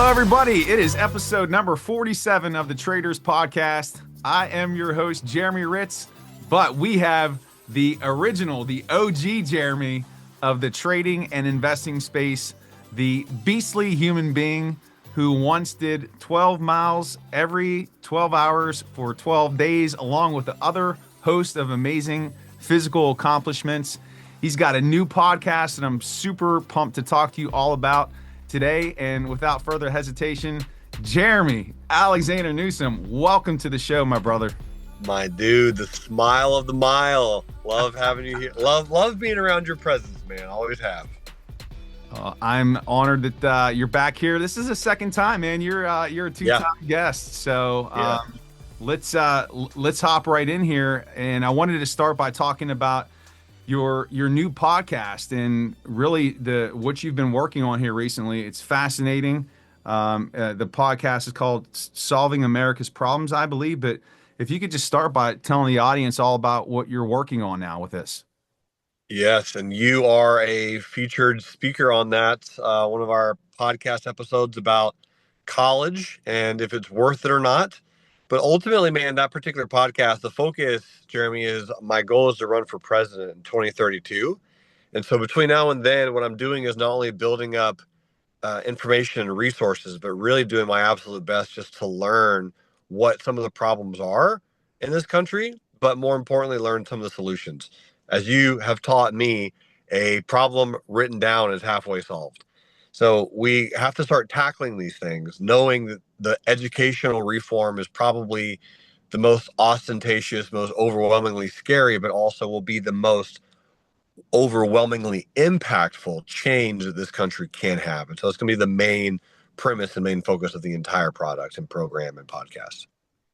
Hello, everybody. It is episode number 47 of the Traders Podcast. I am your host, Jeremy Ritz, but we have the original, the OG Jeremy of the trading and investing space, the beastly human being who once did 12 miles every 12 hours for 12 days, along with the other host of amazing physical accomplishments. He's got a new podcast that I'm super pumped to talk to you all about today. And without further hesitation, Jerremy Alexander Newsome, welcome to the show, my brother. My dude, the smile of the mile. Love having you here. Love being around your presence, man. Always have. I'm honored that you're back here. This is the second time, man. You're a two-time guest, so let's hop right in here. And I wanted to start by talking about your new podcast and really what you've been working on here recently. It's fascinating. The podcast is called Solving America's Problems, I believe. But if you could just start by telling the audience all about what you're working on now with this. Yes, and you are a featured speaker on that. One of our podcast episodes about college and if it's worth it or not. But ultimately, man, that particular podcast, the focus, Jeremy, is my goal is to run for president in 2032. And so between now and then, what I'm doing is not only building up information and resources, but really doing my absolute best just to learn what some of the problems are in this country, but more importantly, learn some of the solutions. As you have taught me, a problem written down is halfway solved. So we have to start tackling these things, knowing that the educational reform is probably the most ostentatious, most overwhelmingly scary, but also will be the most overwhelmingly impactful change that this country can have. And so it's going to be the main premise and main focus of the entire product and program and podcast.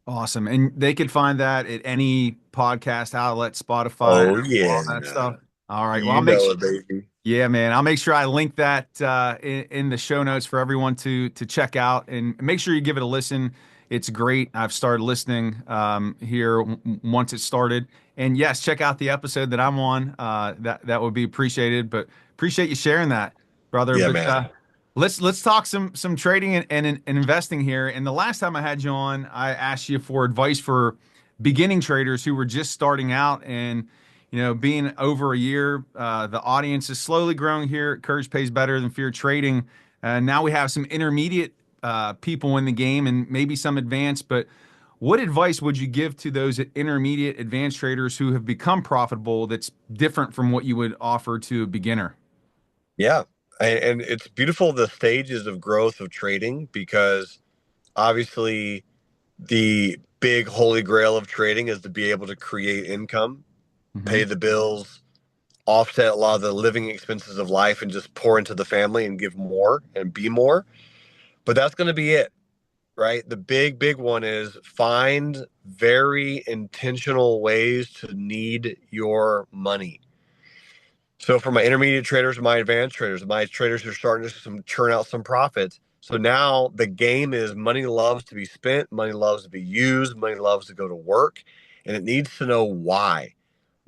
Awesome. And they could find that at any podcast outlet, Spotify, Oh, yeah. all that stuff. All right. Well, You know it, baby. Yeah, man. I'll make sure I link that in the show notes for everyone to check out, and make sure you give it a listen. It's great. I've started listening here once it started. And yes, check out the episode that I'm on. That would be appreciated. But appreciate you sharing that, brother. Yeah, But man. let's talk some trading and investing here. And the last time I had you on, I asked you for advice for beginning traders who were just starting out. And being over a year, the audience is slowly growing here. Courage pays better than fear trading. Now we have some intermediate people in the game and maybe some advanced. But what advice would you give to those intermediate advanced traders who have become profitable that's different from what you would offer to a beginner? Yeah. And it's beautiful, the stages of growth of trading, because obviously the big holy grail of trading is to be able to create income, pay the bills, offset a lot of the living expenses of life, and just pour into the family and give more and be more. But that's going to be it, right? The big one is find very intentional ways to need your money. So for my intermediate traders, my advanced traders, my traders who are starting to churn out some profits. So now the game is money loves to be spent, money loves to be used, money loves to go to work, and it needs to know why.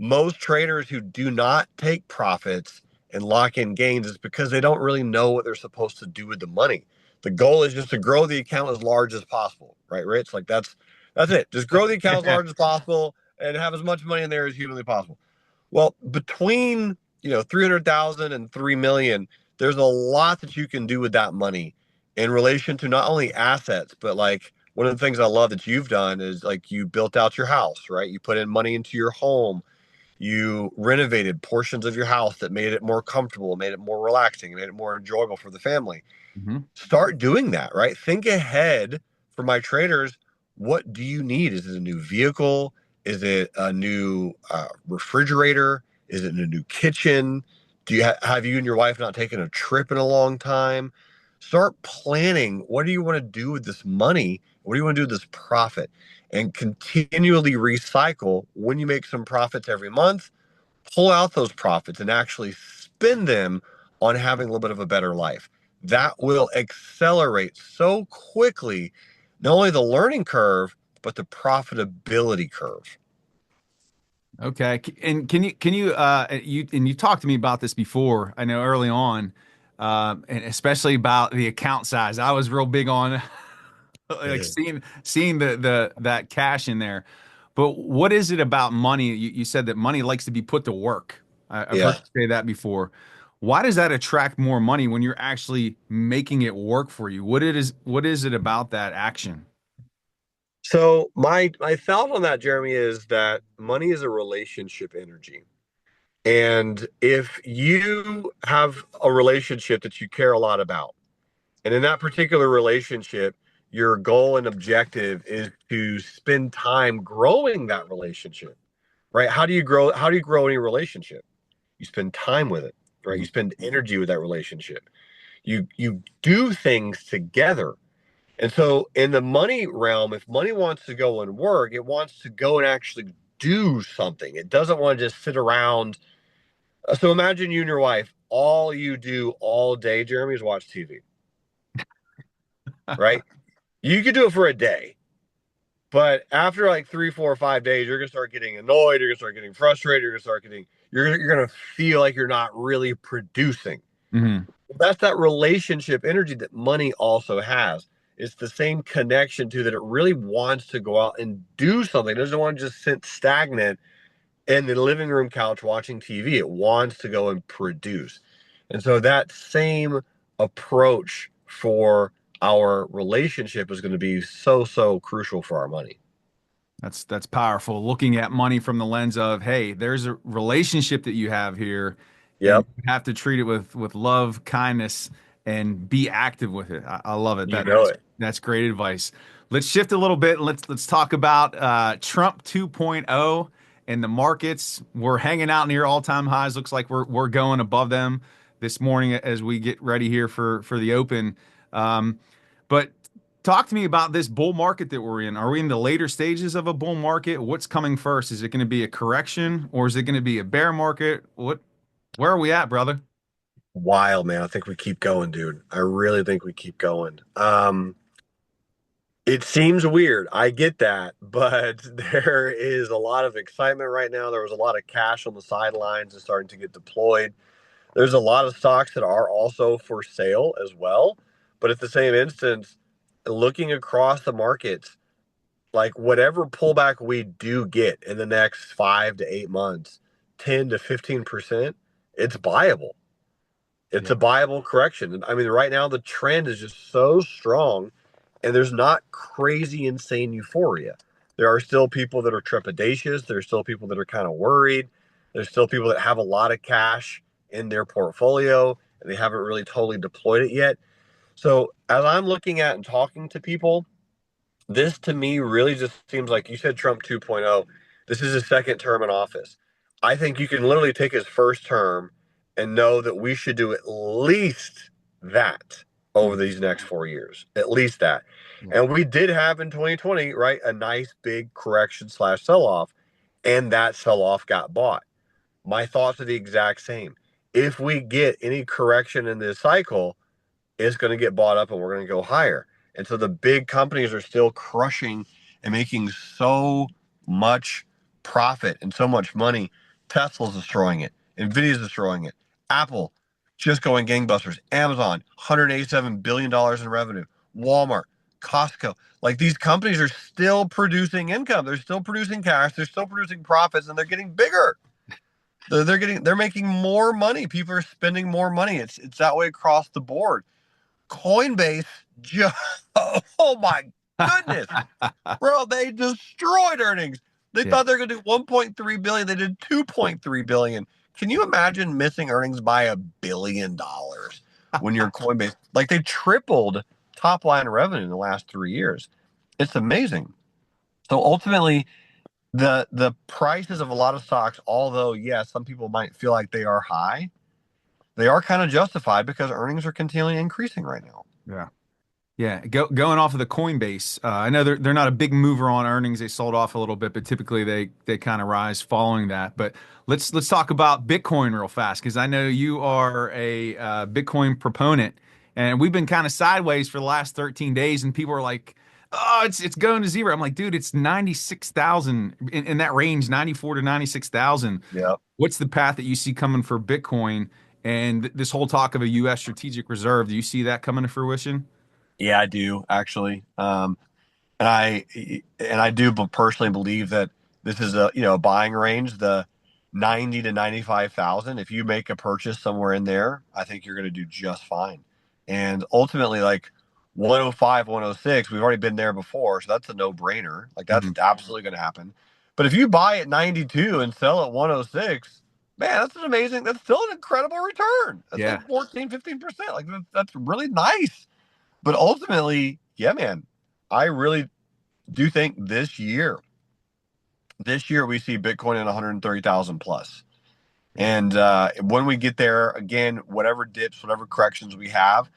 Most traders who do not take profits and lock in gains is because they don't really know what they're supposed to do with the money. The goal is just to grow the account as large as possible, right, Rich? Like that's it. Just grow the account as large as possible and have as much money in there as humanly possible. Well, between 300,000 and 3 million, there's a lot that you can do with that money in relation to not only assets, but like one of the things I love that you've done is like you built out your house, right? You put in money into your home. You renovated portions of your house that made it more comfortable, made it more relaxing, made it more enjoyable for the family. Start doing that, right? Think ahead for my traders. What do you need? Is it a new vehicle? Is it a new refrigerator? Is it a new kitchen? Do you have you and your wife not taken a trip in a long time? Start planning. What do you want to do with this money? What do you want to do with this profit? And continually recycle. When you make some profits every month, pull out those profits and actually spend them on having a little bit of a better life. That will accelerate so quickly, not only the learning curve, but the profitability curve. Okay. And you talked to me about this before, I know early on, and especially about the account size. I was real big on like Yeah. seeing the that cash in there. But what is it about money? You said that money likes to be put to work. I've heard Yeah. you say that before. Why does that attract more money when you're actually making it work for you? What is it about that action? So my thought on that, Jeremy, is that money is a relationship energy. And if you have a relationship that you care a lot about, and in that particular relationship, your goal and objective is to spend time growing that relationship, right? How do you grow any relationship? You spend time with it, right? You Mhm. spend energy with that relationship. You do things together. And so in the money realm, if money wants to go and work, it wants to go and actually do something. It doesn't want to just sit around. So imagine you and your wife, all you do all day, Jeremy, is watch TV, right? You could do it for a day, but after like 3, 4, 5 days, you're gonna start getting annoyed. You're gonna start getting frustrated. You're gonna feel like you're not really producing. Mhm. That's that relationship energy that money also has. It's the same connection to that. It really wants to go out and do something. It doesn't want to just sit stagnant in the living room couch watching TV. It wants to go and produce. And so that same approach for our relationship is going to be so crucial for our money. That's powerful. Looking at money from the lens of, hey, there's a relationship that you have here, and Yep, you have to treat it with love, kindness, and be active with it. I love it. you know it. That's great advice. Let's shift a little bit and let's talk about Trump 2.0 and the markets. We're hanging out near all-time highs. Looks like we're going above them this morning as we get ready here for the open. But talk to me about this bull market that we're in. Are we in the later stages of a bull market? What's coming first? Is it going to be a correction or is it going to be a bear market? Where are we at, brother? Wild, man. I think we keep going, dude. I really think we keep going. It seems weird. I get that, but there is a lot of excitement right now. There was a lot of cash on the sidelines and starting to get deployed. There's a lot of stocks that are also for sale as well. But at the same instance, looking across the markets, like whatever pullback we do get in the next 5 to 8 months, 10 to 15%, it's buyable. It's Yeah. a viable correction. I mean, right now the trend is just so strong and there's not crazy insane euphoria. There are still people that are trepidatious. There's still people that are kind of worried. There's still people that have a lot of cash in their portfolio and they haven't really totally deployed it yet. So as I'm looking at and talking to people, this to me really just seems like you said Trump 2.0. This is his second term in office. I think you can literally take his first term and know that we should do at least that over Mhm. these next 4 years, at least that. Yeah. And we did have in 2020, right, a nice big correction slash sell off, and that sell off got bought. My thoughts are the exact same. If we get any correction in this cycle, it's going to get bought up and we're going to go higher. And so the big companies are still crushing and making so much profit and so much money. Tesla's destroying it. Nvidia's destroying it. Apple just going gangbusters. Amazon, $187 billion in revenue. Walmart, Costco. Like these companies are still producing income. They're still producing cash. They're still producing profits and they're getting bigger. They're making more money. People are spending more money. It's that way across the board. Coinbase just, oh my goodness, bro, they destroyed earnings. They Yeah. thought they were going to do 1.3 billion. They did 2.3 billion. Can you imagine missing earnings by $1 billion when you're Coinbase? Like they tripled top line revenue in the last 3 years. It's amazing. So ultimately, the prices of a lot of stocks, although yes, some people might feel like they are high, they are kind of justified because earnings are continually increasing right now. Yeah. Yeah, going off of the Coinbase, I know they're not a big mover on earnings. They sold off a little bit, but typically they kind of rise following that. But let's talk about Bitcoin real fast because I know you are a Bitcoin proponent, and we've been kind of sideways for the last 13 days, and people are like, "Oh, it's going to zero." I'm like, "Dude, it's 96,000 in that range, 94 to 96,000. Yeah. What's the path that you see coming for Bitcoin, and this whole talk of a U.S. strategic reserve. Do you see that coming to fruition? Yeah, I do actually. And I do personally believe that this is a buying range, the 90 to 95,000. If you make a purchase somewhere in there, I think you're going to do just fine. And ultimately, like 105, 106, we've already been there before, so that's a no-brainer. Like that's Hmm. absolutely going to happen. But if you buy at 92 and sell at 106, man, that's still an incredible return. That's Yeah, like 14, 15%. Like that's really nice. But ultimately, yeah, man, I really do think this year we see Bitcoin at 130,000 plus. yeah. And when we get there, again, whatever dips, whatever corrections we have,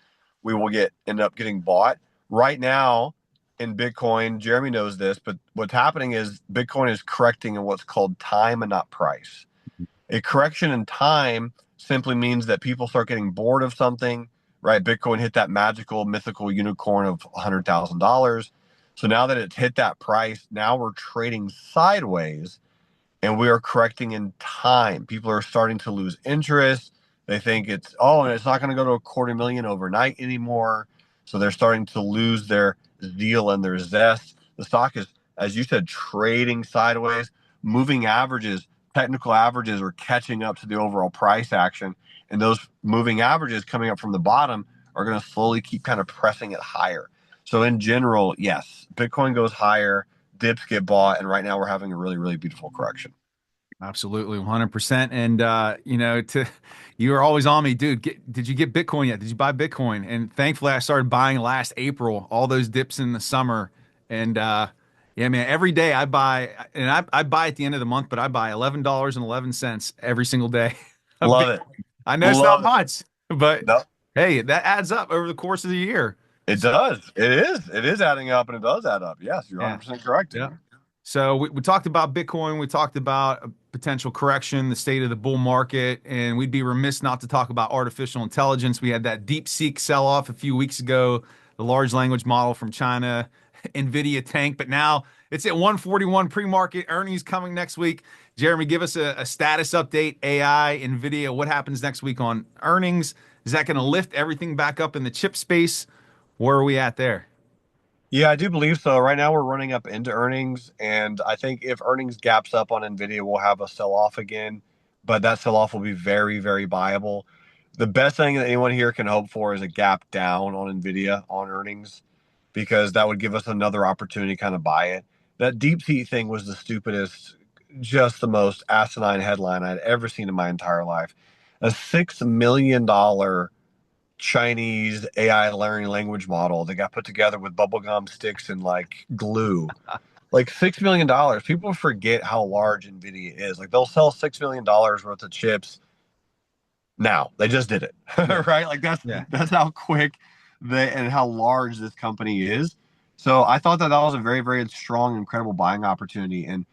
we will end up getting bought. Right now in Bitcoin, Jeremy knows this, but what's happening is Bitcoin is correcting in what's called time and not price. A correction in time simply means that people start getting bored of something, right? Bitcoin hit that magical, mythical unicorn of $100,000. So now that it's hit that price, now we're trading sideways and we are correcting in time. People are starting to lose interest. They think and it's not going to go to 250,000 overnight anymore. So they're starting to lose their zeal and their zest. The stock is, as you said, trading sideways. Moving averages, technical averages are catching up to the overall price action. And those moving averages coming up from the bottom are going to slowly keep kind of pressing it higher. So in general, yes, Bitcoin goes higher, dips get bought, and right now we're having a really, really beautiful correction. Absolutely, 100%. And you were always on me, dude. Did you get Bitcoin yet? Did you buy Bitcoin? And thankfully, I started buying last April. All those dips in the summer, and yeah, man. Every day I buy, and I buy at the end of the month, but I buy $11.11 every single day of Love it. Bitcoin. I know it's not Love it. much, but No, hey, that adds up over the course of the year. it So does. It is. It is adding up and it does add up. Yes, you're yeah. 100% correct, Yeah. dude. So we talked about Bitcoin, we talked about a potential correction, the state of the bull market, and we'd be remiss not to talk about artificial intelligence. We had that DeepSeek sell-off a few weeks ago, the large language model from China, NVIDIA tank, but now it's at 141 pre-market earnings coming next week. Jeremy, give us a status update, AI, NVIDIA, what happens next week on earnings? Is that going to lift everything back up in the chip space? Where are we at there? Yeah, I do believe so. Right now we're running up into earnings, and I think if earnings gaps up on Nvidia, we'll have a sell-off again, but that sell-off will be very, very viable. The best thing that anyone here can hope for is a gap down on Nvidia on earnings, because that would give us another opportunity to kind of buy it. That DeepSeek thing was the stupidest, just the most asinine headline I'd ever seen in my entire life. A $6 million Chinese AI learning language model that got put together with bubblegum sticks and like glue. Like $6 million. People forget how large Nvidia is. Like they'll sell $6 million worth of chips now. They just did it. Yeah. Right? Like that's Yeah. that's how quick they and how large this company is. So I thought that that was a very, very strong, incredible buying opportunity. And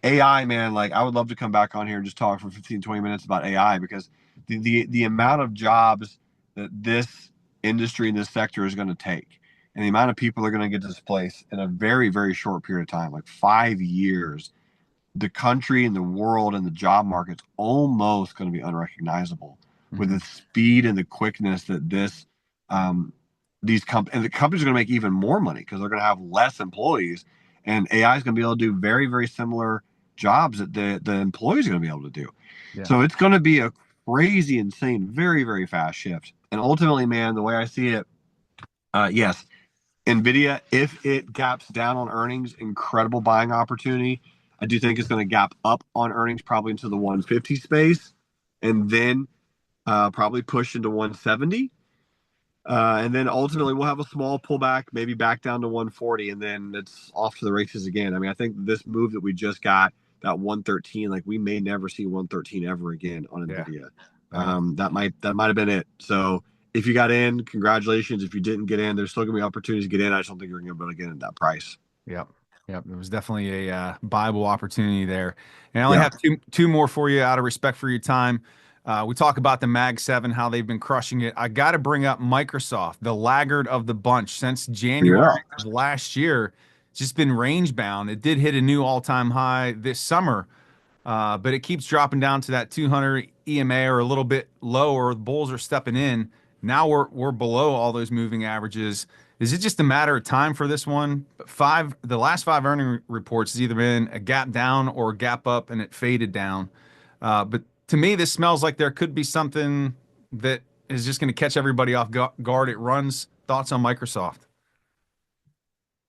AI, man, like I would love to come back on here and just talk for 15, 20 minutes about AI because the amount of jobs that this industry and this sector is going to take and the amount of people are going to get displaced in a very, very short period of time, like 5 years, the country and the world and the job market's almost going to be unrecognizable with Mhm. the speed and the quickness that um, and the companies are going to make even more money because they're going to have less employees, and AI is going to be able to do very, very similar jobs that the employees are going to be able to do. Yeah. So it's going to be a crazy, insane, very, very fast shift. And ultimately, man, the way I see it, yes, Nvidia, if it gaps down on earnings, incredible buying opportunity. I do think it's going to gap up on earnings probably into the 150 space and then probably push into 170. And then ultimately we'll have a small pullback, maybe back down to 140, and then it's off to the races again. I mean, I think this move that we just got, that 113, like we may never see 113 ever again on Yeah. Nvidia. Yeah. That might have been it. So if you got in, congratulations. If you didn't get in, there's still gonna be opportunities to get in. I just don't think you're gonna be able to get in at that price. Yep. Yep. It was definitely a viable opportunity there. And I only Yeah, have two more for you out of respect for your time. We talk about the Mag 7, how they've been crushing it. I got to bring up Microsoft, the laggard of the bunch since January yeah. of last year. It's just been range bound. It did hit a new all-time high this summer, but it keeps dropping down to that 200 EMA are a little bit lower. The bulls are stepping in. Now we're below all those moving averages. Is it just a matter of time for this one? The last five earning reports has either been a gap down or a gap up, and it faded down. But to me, this smells like there could be something that is just going to catch everybody off guard. It runs. Thoughts on Microsoft?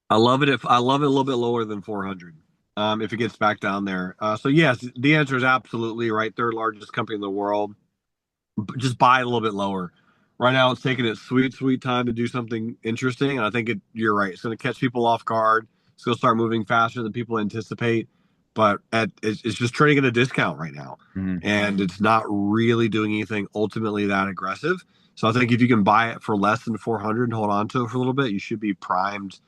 I love it a little bit lower than 400. If it gets back down there. So yes, the answer is absolutely right. Third largest company in the world. Just buy a little bit lower. Right now, it's taking its sweet time to do something interesting, and I think you're right. It's going to catch people off guard. It's going to start moving faster than people anticipate, but it's just trading at a discount right now, and it's not really doing anything ultimately that aggressive. So I think if you can buy it for less than 400 and hold on to it for a little bit, you should be primed.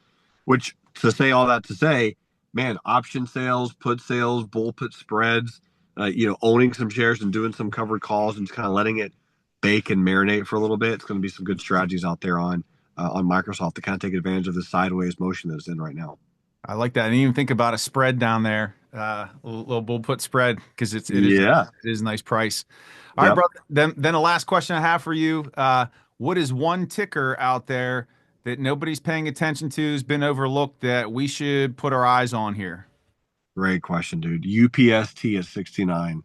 Which, to say all that to say, man, option sales, put sales, bull put spreads, owning some shares and doing some covered calls and just kind of letting it bake and marinate for a little bit. It's going to be some good strategies out there on Microsoft to kind of take advantage of the sideways motion that it's in right now. I like that. I didn't even think about a spread down there, a little bull put spread, because it is a nice price. All right, brother. Then the last question I have for you: what is one ticker out there that nobody's paying attention to, has been overlooked, that we should put our eyes on here? Great question, dude. UPST is 69.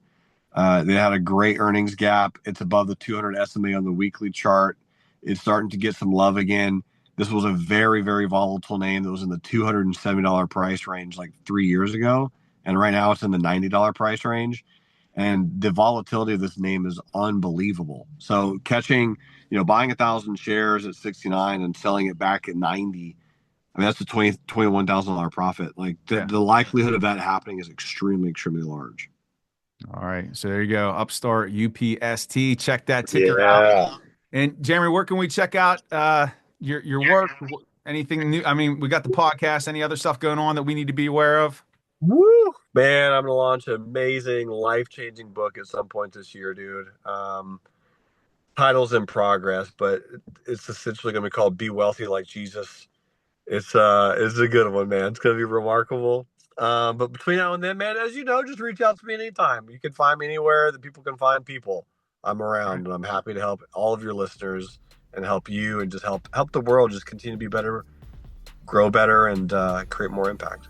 They had a great earnings gap. It's above the 200 SMA on the weekly chart. It's starting to get some love again. This was a very, very volatile name that was in the $270 price range like 3 years ago. And right now it's in the $90 price range. And the volatility of this name is unbelievable. So buying 1,000 shares at 69 and selling it back at 90, I mean, that's a $21,000 profit. Like the likelihood of that happening is extremely, extremely large. All right. So there you go. Upstart UPST. Check that ticker out. And Jeremy, where can we check out your work? Anything new? I mean, we got the podcast. Any other stuff going on that we need to be aware of? Woo! Man, I'm going to launch an amazing, life-changing book at some point this year, dude. Title's in progress, but it's essentially going to be called Be Wealthy Like Jesus. It's a good one, man. It's going to be remarkable. But between now and then, man, as you know, just reach out to me anytime. You can find me anywhere that people can find people. I'm around, and I'm happy to help all of your listeners and help you and just help the world just continue to be better, grow better, and create more impact.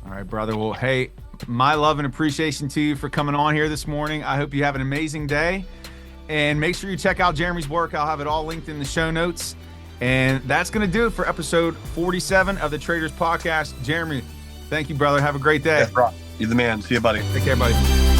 All right, brother. Well, hey, my love and appreciation to you for coming on here this morning. I hope you have an amazing day. And make sure you check out Jeremy's work. I'll have it all linked in the show notes. And that's going to do it for episode 47 of the Traders Podcast. Jeremy, thank you, brother. Have a great day. You're the man. See you, buddy. Take care, buddy.